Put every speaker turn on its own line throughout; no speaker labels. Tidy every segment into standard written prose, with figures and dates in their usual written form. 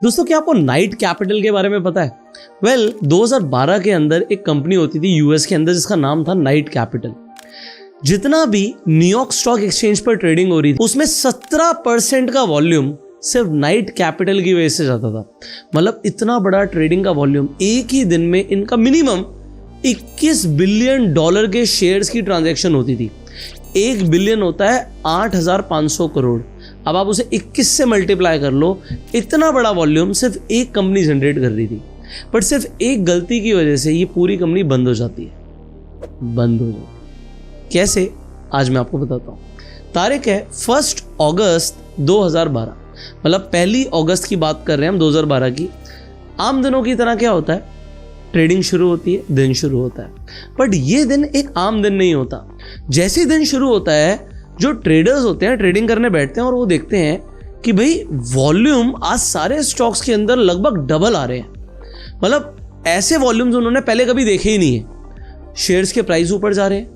दोस्तों क्या आपको नाइट कैपिटल के बारे में पता है? 2012 के अंदर एक कंपनी होती थी यूएस के अंदर जिसका नाम था नाइट कैपिटल। जितना भी न्यूयॉर्क स्टॉक एक्सचेंज पर ट्रेडिंग हो रही थी उसमें 17% का वॉल्यूम सिर्फ नाइट कैपिटल की वजह से जाता था। मतलब इतना बड़ा ट्रेडिंग का वॉल्यूम, एक ही दिन में इनका मिनिमम 21 बिलियन डॉलर के शेयर्स की ट्रांजैक्शन होती थी। 1 बिलियन होता है 8,500 करोड़। अब आप उसे 21 से मल्टीप्लाई कर लो, इतना बड़ा वॉल्यूम सिर्फ एक कंपनी जनरेट कर रही थी। बट सिर्फ एक गलती की वजह से ये पूरी कंपनी बंद हो जाती है। कैसे? आज मैं आपको बताता हूँ। तारीख है 1 अगस्त 2012, मतलब 1 अगस्त की बात कर रहे हैं हम 2012 की। आम दिनों की तरह क्या होता है, ट्रेडिंग शुरू होती है, दिन शुरू होता है। बट ये दिन एक आम दिन नहीं होता। जैसे ही दिन शुरू होता है, जो ट्रेडर्स होते हैं ट्रेडिंग करने बैठते हैं और वो देखते हैं कि भाई वॉल्यूम आज सारे स्टॉक्स के अंदर लगभग डबल आ रहे हैं। मतलब ऐसे वॉल्यूम्स उन्होंने पहले कभी देखे ही नहीं है। शेयर्स के प्राइस ऊपर जा रहे हैं,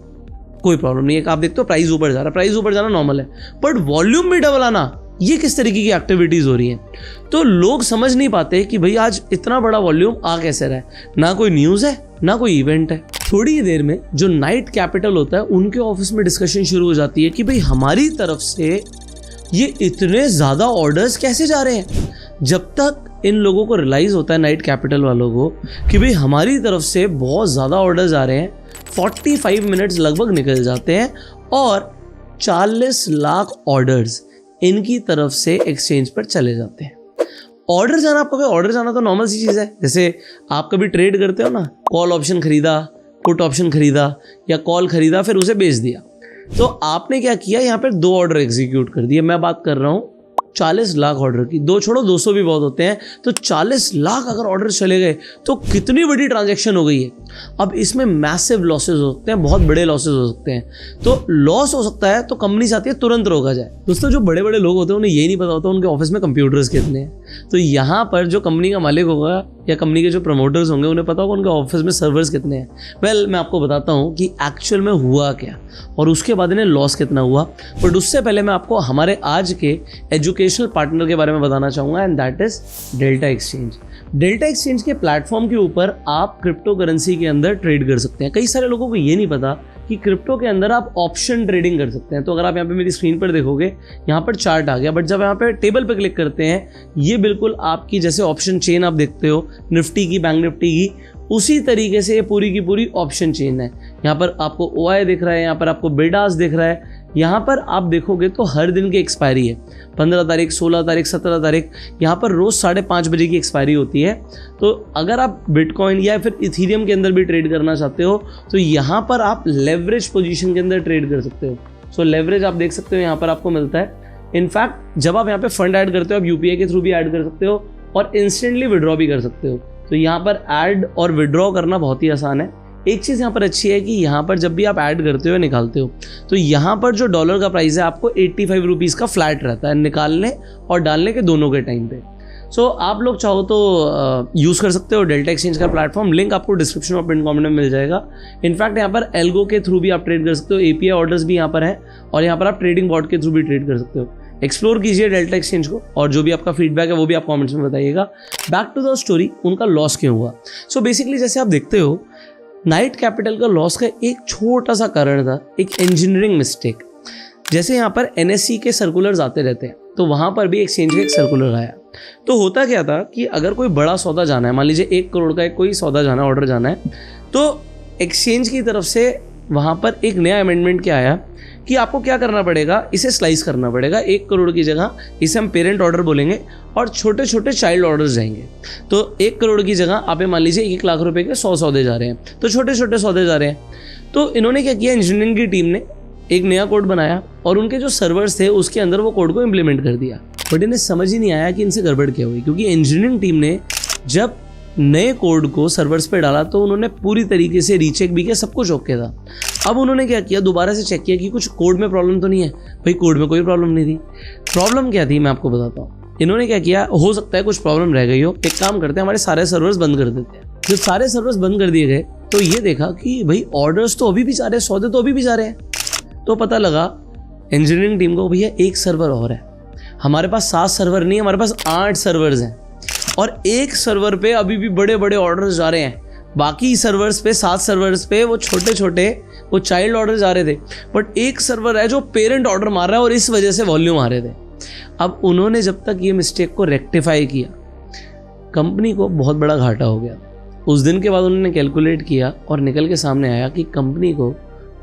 कोई प्रॉब्लम नहीं है। आप देखते हो प्राइस ऊपर जा रहा है, प्राइस ऊपर जाना नॉर्मल है। बट वॉल्यूम भी डबल आना, ये किस तरीके की एक्टिविटीज हो रही हैं? तो लोग समझ नहीं पाते कि भाई आज इतना बड़ा वॉल्यूम आ कैसे रहा है। ना कोई न्यूज़ है, ना कोई इवेंट है। थोड़ी ही देर में जो नाइट कैपिटल होता है उनके ऑफिस में डिस्कशन शुरू हो जाती है कि भाई हमारी तरफ से ये इतने ज़्यादा ऑर्डर्स कैसे जा रहे हैं। जब तक इन लोगों को रियलाइज़ होता है नाइट कैपिटल वालों को कि भाई हमारी तरफ से बहुत ज़्यादा ऑर्डर्स आ रहे हैं, 45 मिनट्स लगभग निकल जाते हैं और 40 लाख ऑर्डर्स इनकी तरफ से एक्सचेंज पर चले जाते हैं। ऑर्डर जाना, आपको ऑर्डर जाना तो नॉर्मल सी चीज़ है। जैसे आप कभी ट्रेड करते हो ना, कॉल ऑप्शन खरीदा, पुट ऑप्शन खरीदा या कॉल खरीदा, फिर उसे बेच दिया। तो आपने क्या किया, यहाँ पर 2 ऑर्डर एग्जीक्यूट कर दिए। मैं बात कर रहा हूँ 40 लाख ऑर्डर की। 2 छोड़ो, 200 भी बहुत होते हैं। तो 40 लाख अगर ऑर्डर चले गए तो कितनी बड़ी ट्रांजैक्शन हो गई है। अब इसमें मैसिव लॉसेस हो सकते हैं, बहुत बड़े लॉसेस हो सकते हैं। तो लॉस हो सकता है तो कंपनी चाहती है तुरंत रोका जाए। दोस्तों जो बड़े बड़े लोग होते हैं उन्हें यही नहीं पता होता उनके ऑफिस में कंप्यूटर्स कितने हैं। तो यहाँ पर जो कंपनी का मालिक होगा या कंपनी के जो प्रमोटर्स होंगे उन्हें पता होगा उनके ऑफिस में सर्वर्स कितने हैं। मैं आपको बताता हूँ कि एक्चुअल में हुआ क्या और उसके बाद इन्हें लॉस कितना हुआ। बट उससे पहले मैं आपको हमारे आज के एजुकेशनल पार्टनर के बारे में बताना चाहूँगा, and that is delta exchange. Delta exchange के प्लेटफॉर्म के ऊपर आप क्रिप्टो करेंसी के अंदर ट्रेड कर सकते हैं। कई सारे लोगों को ये नहीं पता कि क्रिप्टो के अंदर आप ऑप्शन ट्रेडिंग कर सकते हैं। तो अगर आप यहाँ पे मेरी स्क्रीन पर देखोगे, यहाँ पर चार्ट आ गया। बट जब यहाँ पे टेबल पे क्लिक करते हैं, ये बिल्कुल आपकी जैसे ऑप्शन चेन आप देखते हो निफ्टी की, बैंक निफ्टी की, उसी तरीके से ये पूरी की पूरी ऑप्शन चेन है। यहाँ पर आपको OI दिख रहा है, यहाँ पर आपको बिडास दिख रहा है। यहाँ पर आप देखोगे तो हर दिन की एक्सपायरी है, 15 तारीख, 16 तारीख, 17 तारीख। यहाँ पर रोज़ 5:30 बजे की एक्सपायरी होती है। तो अगर आप बिटकॉइन या फिर इथीरियम के अंदर भी ट्रेड करना चाहते हो तो यहाँ पर आप लेवरेज पोजीशन के अंदर ट्रेड कर सकते हो। सो लेवरेज आप देख सकते हो यहाँ पर आपको मिलता है। इनफैक्ट जब आप यहाँ पे फंड ऐड करते हो, आप UPI के थ्रू भी ऐड कर सकते हो और इंस्टेंटली विड्रॉ भी कर सकते हो। तो यहाँ पर ऐड और विड्रॉ करना बहुत ही आसान है। एक चीज़ यहाँ पर अच्छी है कि यहाँ पर जब भी आप ऐड करते हो या निकालते हो तो यहाँ पर जो डॉलर का प्राइस है आपको 85 रुपीज़ का फ्लैट रहता है निकालने और डालने के दोनों के टाइम पे। सो आप लोग चाहो तो यूज़ कर सकते हो डेल्टा एक्सचेंज का प्लेटफॉर्म। लिंक आपको डिस्क्रिप्शन और पिन कमेंट में मिल जाएगा। इनफैक्ट यहाँ पर एल्गो के थ्रू भी आप ट्रेड कर सकते हो, API ऑर्डर्स भी यहाँ पर हैं और यहाँ पर आप ट्रेडिंग बॉट के थ्रू भी ट्रेड कर सकते हो। एक्सप्लोर कीजिए डेल्टा एक्सचेंज को और जो भी आपका फीडबैक है वो भी आप कमेंट्स में बताइएगा। बैक टू द स्टोरी, उनका लॉस क्यों हुआ। सो बेसिकली जैसे आप देखते हो नाइट कैपिटल का लॉस का एक छोटा सा कारण था, एक इंजीनियरिंग मिस्टेक। जैसे यहाँ पर NSE के सर्कुलर्स आते रहते हैं, तो वहाँ पर भी एक्सचेंज का एक सर्कुलर आया। तो होता क्या था कि अगर कोई बड़ा सौदा जाना है, मान लीजिए 1 करोड़ का एक कोई सौदा जाना, ऑर्डर जाना है, तो एक्सचेंज की तरफ से वहाँ पर एक नया अमेंडमेंट क्या आया कि आपको क्या करना पड़ेगा, इसे स्लाइस करना पड़ेगा। 1 करोड़ की जगह इसे हम पेरेंट ऑर्डर बोलेंगे और छोटे छोटे चाइल्ड ऑर्डर्स जाएंगे। तो 1 करोड़ की जगह आप मान लीजिए 1 लाख रुपए के 100 सौदे जा रहे हैं, तो छोटे छोटे सौदे जा रहे हैं। तो इन्होंने क्या किया, इंजीनियरिंग की टीम ने एक नया कोड बनाया और उनके जो सर्वर्स थे उसके अंदर वो कोड को इम्प्लीमेंट कर दिया। बट इन्हें समझ ही नहीं आया कि इनसे गड़बड़ क्या हुई, क्योंकि इंजीनियरिंग टीम ने जब नए कोड को सर्वर्स पे डाला तो उन्होंने पूरी तरीके से रीचेक भी किया, सब कुछ ओके था। अब उन्होंने क्या किया, दोबारा से चेक किया कि कुछ कोड में प्रॉब्लम तो नहीं है। भाई कोड में कोई प्रॉब्लम नहीं थी। प्रॉब्लम क्या थी मैं आपको बताता हूँ। इन्होंने क्या किया, हो सकता है कुछ प्रॉब्लम रह गई हो, एक काम करते हैं हमारे सारे सर्वर्स बंद कर देते हैं। जब सारे सर्वर्स बंद कर दिए गए तो ये देखा कि भाई ऑर्डर्स तो अभी भी जा रहे हैं, सौदे तो अभी भी जा रहे हैं। तो पता लगा इंजीनियरिंग टीम को, भैया एक सर्वर और है, हमारे पास 7 सर्वर नहीं है, हमारे पास 8 सर्वर्स हैं। और एक सर्वर पे अभी भी बड़े बड़े ऑर्डर्स जा रहे हैं, बाकी सर्वर्स पे 7 सर्वर्स पे वो छोटे छोटे वो चाइल्ड ऑर्डर जा रहे थे, बट एक सर्वर है जो पेरेंट ऑर्डर मार रहा है और इस वजह से वॉल्यूम आ रहे थे। अब उन्होंने जब तक ये मिस्टेक को रेक्टिफाई किया, कंपनी को बहुत बड़ा घाटा हो गया। उस दिन के बाद उन्होंने कैलकुलेट किया और निकल के सामने आया कि कंपनी को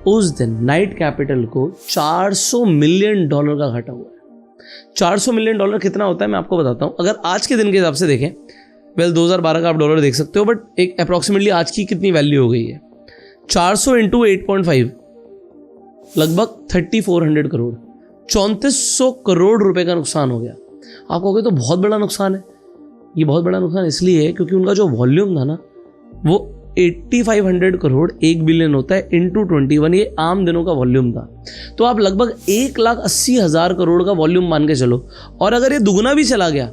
उस दिन नाइट कैपिटल को $400 मिलियन का घाटा हुआ है। $400 मिलियन कितना होता है मैं आपको बताता हूँ। अगर आज के दिन के हिसाब से देखें, 2012 का आप डॉलर देख सकते हो, बट एक अप्रॉक्सीमेटली आज की कितनी वैल्यू हो गई है, 400 इंटू 8.5 लगभग 3400 करोड़, 3400 करोड़ रुपए का नुकसान हो गया। आप कहोगे तो बहुत बड़ा नुकसान है। ये बहुत बड़ा नुकसान इसलिए है क्योंकि उनका जो वॉल्यूम था ना वो 8500 करोड़, 1 बिलियन होता है इंटू 21, ये आम दिनों का वॉल्यूम था। तो आप लगभग 1,80,000 करोड़ का वॉल्यूम मान के चलो, और अगर ये दुगना भी चला गया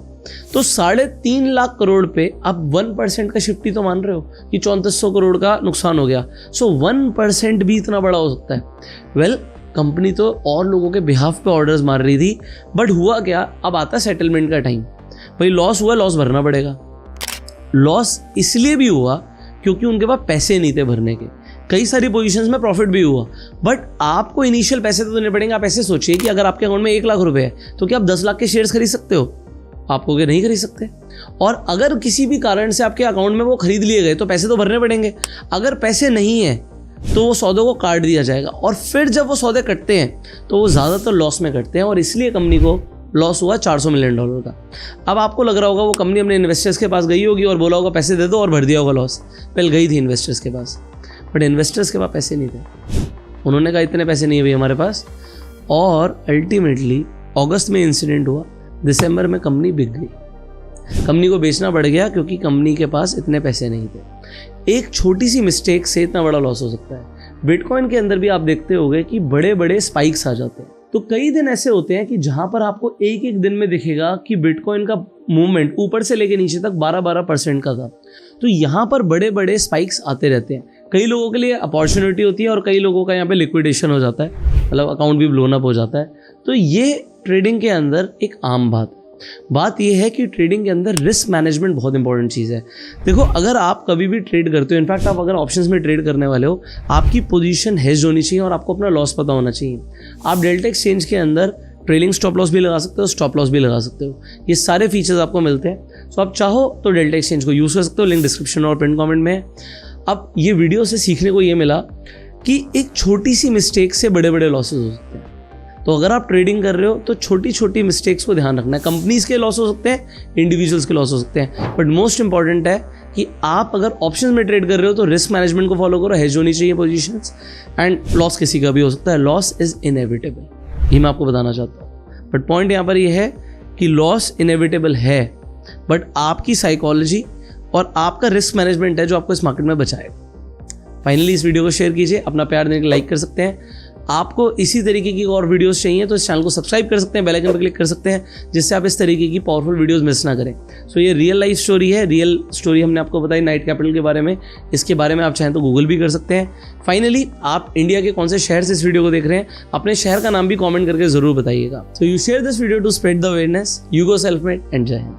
तो 3.5 लाख करोड़ पे आप 1% का शिफ्ट ही तो मान रहे हो कि 3400 करोड़ का नुकसान हो गया। सो 1% भी इतना बड़ा हो सकता है। कंपनी तो और लोगों के बिहाफ पे ऑर्डर्स मार रही थी, बट हुआ क्या, अब आता सेटलमेंट का टाइम। भाई लॉस हुआ, लॉस भरना पड़ेगा। लॉस इसलिए भी हुआ क्योंकि उनके पास पैसे नहीं थे भरने के। कई सारी पोजीशंस में प्रॉफिट भी हुआ, बट आपको इनिशियल पैसे तो देने पड़ेंगे। आप ऐसे सोचिए कि अगर आपके अकाउंट में 1 लाख रुपए है तो क्या आप 10 लाख के शेयर्स खरीद सकते हो? आपको क्या नहीं खरीद सकते। और अगर किसी भी कारण से आपके अकाउंट में वो खरीद लिए गए तो पैसे तो भरने पड़ेंगे। अगर पैसे नहीं है तो वो सौदों को काट दिया जाएगा, और फिर जब वो सौदे कटते हैं तो वो ज़्यादातर लॉस में कटते हैं, और इसलिए कंपनी को लॉस हुआ $400 मिलियन का। अब आपको लग रहा होगा वो कंपनी अपने इन्वेस्टर्स के पास गई होगी और बोला होगा पैसे दे दो, और भर दिया होगा लॉस। पहले गई थी इन्वेस्टर्स के पास, बट इन्वेस्टर्स के पास पैसे नहीं थे। उन्होंने कहा इतने पैसे नहीं है भाई हमारे पास, और अल्टीमेटली अगस्त में इंसिडेंट हुआ, दिसंबर में कंपनी बिक गई। कंपनी को बेचना पड़ गया क्योंकि कंपनी के पास इतने पैसे नहीं थे। एक छोटी सी मिस्टेक से इतना बड़ा लॉस हो सकता है। बिटकॉइन के अंदर भी आप देखते होंगे कि बड़े बड़े स्पाइक्स आ जाते हैं। तो कई दिन ऐसे होते हैं कि जहां पर आपको एक एक दिन में दिखेगा कि बिटकॉइन का मूवमेंट ऊपर से लेके नीचे तक 12% का था। तो यहाँ पर बड़े बड़े स्पाइक्स आते रहते हैं। कई लोगों के लिए अपॉर्चुनिटी होती है और कई लोगों का यहाँ पे लिक्विडेशन हो जाता है, मतलब अकाउंट भी ब्लोन अप हो जाता है। तो ये ट्रेडिंग के अंदर एक आम बात यह है कि ट्रेडिंग के अंदर रिस्क मैनेजमेंट बहुत इंपॉर्टेंट चीज़ है। देखो, अगर आप कभी भी ट्रेड करते हो, इनफैक्ट आप अगर ऑप्शंस में ट्रेड करने वाले हो, आपकी पोजीशन हेज होनी चाहिए और आपको अपना लॉस पता होना चाहिए। आप डेल्टा एक्सचेंज के अंदर ट्रेलिंग स्टॉप लॉस भी लगा सकते हो, स्टॉप लॉस भी लगा सकते हो। ये सारे फीचर्स आपको मिलते हैं। सो आप चाहो तो डेल्टा एक्सचेंज को यूज़ कर सकते हो, लिंक डिस्क्रिप्शन और पिन कमेंट में है। अब ये वीडियो से सीखने को ये मिला कि एक छोटी सी मिस्टेक से बड़े बड़े लॉसेस हो सकते हैं। तो अगर आप ट्रेडिंग कर रहे हो तो छोटी छोटी मिस्टेक्स को ध्यान रखना है। कंपनीज के लॉस हो सकते हैं, इंडिविजुअल्स के लॉस हो सकते हैं, बट मोस्ट इंपॉर्टेंट है कि आप अगर ऑप्शंस में ट्रेड कर रहे हो तो रिस्क मैनेजमेंट को फॉलो करो, हेज होनी चाहिए पोजीशंस, एंड लॉस किसी का भी हो सकता है। लॉस इज इनएविटेबल, ये मैं आपको बताना चाहता हूँ। बट पॉइंट यहाँ पर यह है कि लॉस इनएविटेबल है, बट आपकी साइकोलॉजी और आपका रिस्क मैनेजमेंट है जो आपको इस मार्केट में बचाएगा। फाइनली इस वीडियो को शेयर कीजिए, अपना प्यार देने के लाइक कर सकते हैं। आपको इसी तरीके की और वीडियोस चाहिए तो इस चैनल को सब्सक्राइब कर सकते हैं, बेल आइकन पर क्लिक कर सकते हैं, जिससे आप इस तरीके की पावरफुल वीडियोस मिस ना करें। सो ये रियल लाइफ स्टोरी है, रियल स्टोरी हमने आपको बताई नाइट कैपिटल के बारे में। इसके बारे में आप चाहें तो गूगल भी कर सकते हैं। फाइनली, आप इंडिया के कौन से शहर से इस वीडियो को देख रहे हैं, अपने शहर का नाम भी कॉमेंट करके जरूर बताइएगा। So you share this video to spread the awareness. You go self made and जय हिंद।